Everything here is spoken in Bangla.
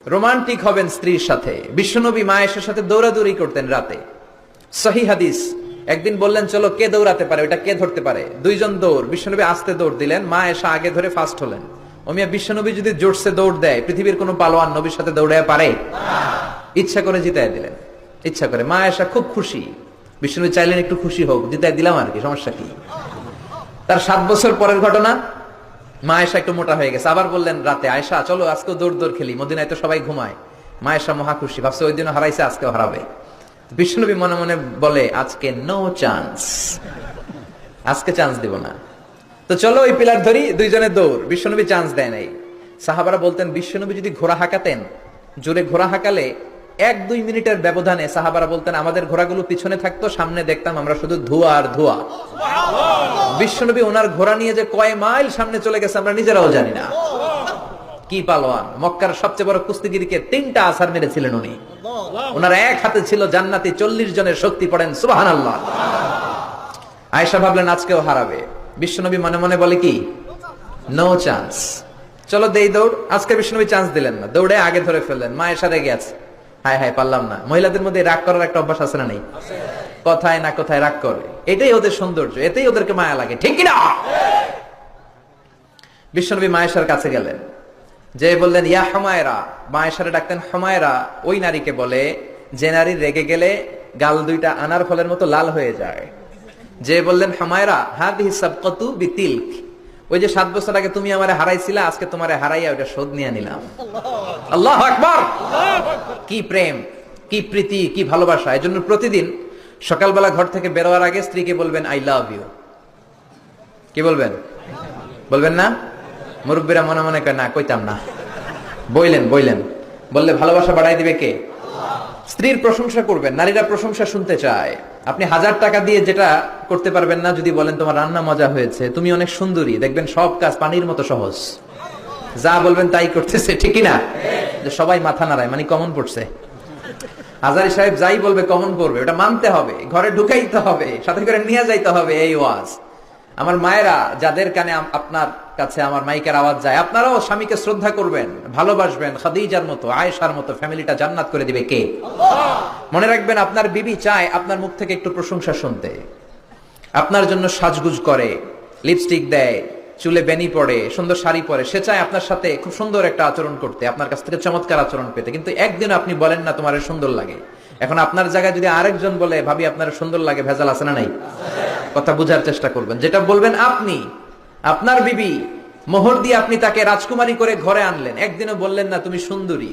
রোমান্টিক হবেন স্ত্রীর সাথে। বিশ্বনবী মায়ের সাথে দৌড়াদৌড়ি করতেন রাতে। সহিহ হাদিস। একদিন বললেন চলো কে দৌড়াতে পারে, ওটা কে ধরতে পারে। দুইজন দৌড়, বিশ্বনবী আস্তে দৌড় দিলেন, মা এসে আগে ধরে ফার্স্ট হলেন। ওমিয়া বিশ্বনবী যদি জোরসে দৌড় দেয়, পৃথিবীর কোনো পালোয়ান নবীর সাথে দৌড়ায় পারে? ইচ্ছা করে জিতায় দিলেন, ইচ্ছা করে। মা এসা খুব খুশি, বিশ্বনবী চাইলেন একটু খুশি হোক, জিতায় দিলাম আর কি, সমস্যা কি। তার 7 বছর পরের ঘটনা। মা আয়েশা একটু মোটা হয়ে গেছে, আবার বললেন রাতে, আয়েশা চলো আজকে দৌড় খেলি, মদিনায় তো সবাই ঘুমায়। মা আয়েশা মহা খুশি, ভাবছে ওই দিনও হারাইছে, আজকেও হারাবে। বিশ্বনবী মনে মনে বলে আজকে নো চান্স, আজকে চান্স দিব না। তো চলো ওই পিলার ধরি, দুইজনে দৌড়। বিশ্বনবী চান্স দেয় নাই। সাহাবারা বলতেন বিশ্বনবী যদি ঘোড়া হাঁকাতেন, জোরে ঘোড়া হাঁকালে 1-2 মিনিটের ব্যবধানে সাহাবারা বলতেন আমাদের ঘোড়াগুলো পিছনে থাকতো, সামনে দেখতাম আমরা শুধু ধোঁয়া আর ধোঁয়া। বিশ্বনবী ওনার ঘোড়া নিয়ে যে কয় মাইল সামনে চলে গেছে আমরা নিজেরাও জানি না। কি পালোয়ান! মক্কার সবচেয়ে বড় কুস্তিগিরকে 3টা আছাড় মেরেছিলেন উনি। ওনার এক হাতে ছিল জান্নাতি 40 জনের শক্তি, পড়েন সুবহানাল্লাহ। আয়েশা ভাবলেন আজকেও হারাবে। বিশ্বনবী মনে মনে বলে কি নো চান্স, চলো দেই দৌড়। আজকে বিশ্বনবী চান্স দিলেন না, দৌড়ে আগে ধরে ফেললেন। মা আয়েশা রেগে আছে, হায় হায় পারলাম না। মহিলাদের মধ্যে রাগ করার একটা অভ্যাস আছে না নেই? কথায় না কথায় রাগ করে, এটাই ওদের সৌন্দর্য, এতেই ওদেরকে মায়া লাগে, ঠিক কিনা? বিশ্বনবী মায়েশার কাছে গেলেন, যে বললেন ইয়া হুমায়রা। মায়েশারে ডাকতেন হুমায়রা। ওই নারীকে বলে যে নারী রেগে গেলে গাল দুইটা আনার ফলের মতো লাল হয়ে যায়। যে বললেন হুমায়রা হাদিহি সাবকাতু বিতিলক, ওই যে 7 বছর আগে তুমি আমারে হারাইছিলা, আজকে তোমারে হারাইয়া ওটা শোধ নিয়ে নিলাম। আল্লাহু আকবার! কি প্রেম, কি প্রীতি, কি ভালোবাসা। এজন্য প্রতিদিন সকালবেলা ঘর থেকে বেরোয়ার আগে স্ত্রীকে বলবেন আই লাভ ইউ। কি বলবেন? বলবেন না? মুরব্বীরা মনে মনে কয় না, কইতাম না। বললেন বললে ভালোবাসা বাড়াই দিবে কে? স্ত্রীর প্রশংসা করবেন। নারীরা প্রশংসা শুনতে চায়। আপনি 1000 টাকা দিয়ে যেটা করতে পারবেন না, যদি বলেন তোমার রান্না মজা হয়েছে, তুমি অনেক সুন্দরী, দেখবেন সব কাজ পানির মতো সহজ। যা বলবেন তাই করতেছে, ঠিক না? যে সবাই মাথা নাড়ায়, মানে কমন পড়ছে। হাজারি সাহেব যাই বলবে কমন পড়বে, ওটা মানতে হবে, ঘরে ঢুকাইতে হবে, সাথে করে নিয়ে যাইতে হবে। এই ওয়াজ আমার মায়েরা, যাদের কানে আপনার কাছে আমার মাইকের আওয়াজ যায়, আপনারাও স্বামীকে শ্রদ্ধা করবেন, ভালোবাসবেন। খাদিজার মতো, আয়েশার মতো ফ্যামিলিটা জান্নাত করে দিবে কে? মনে রাখবেন আপনার বিবি চায় আপনার মুখ থেকে একটু প্রশংসা শুনতে। আপনার জন্য সাজগুজ করে, লিপস্টিক দেয়, চুলে বেনি পড়ে, সুন্দর শাড়ি পরে। সে চায় আপনার সাথে খুব সুন্দর একটা আচরণ করতে, আপনার কাছ থেকে চমৎকার আচরণ পেতে। কিন্তু একদিন আপনি বলেন না তোমার সুন্দর লাগে। এখন আপনার জায়গায় যদি আরেকজন বলে ভাবি আপনার সুন্দর লাগে, ভেজাল আছে না নাই? কথা বুঝার চেষ্টা করবেন। যেটা বলবেন আপনি, আপনার বিবি মোহর দিয়ে আপনি তাকে রাজকুমারী করে ঘরে আনলেন, একদিনও বললেন না তুমি সুন্দরী।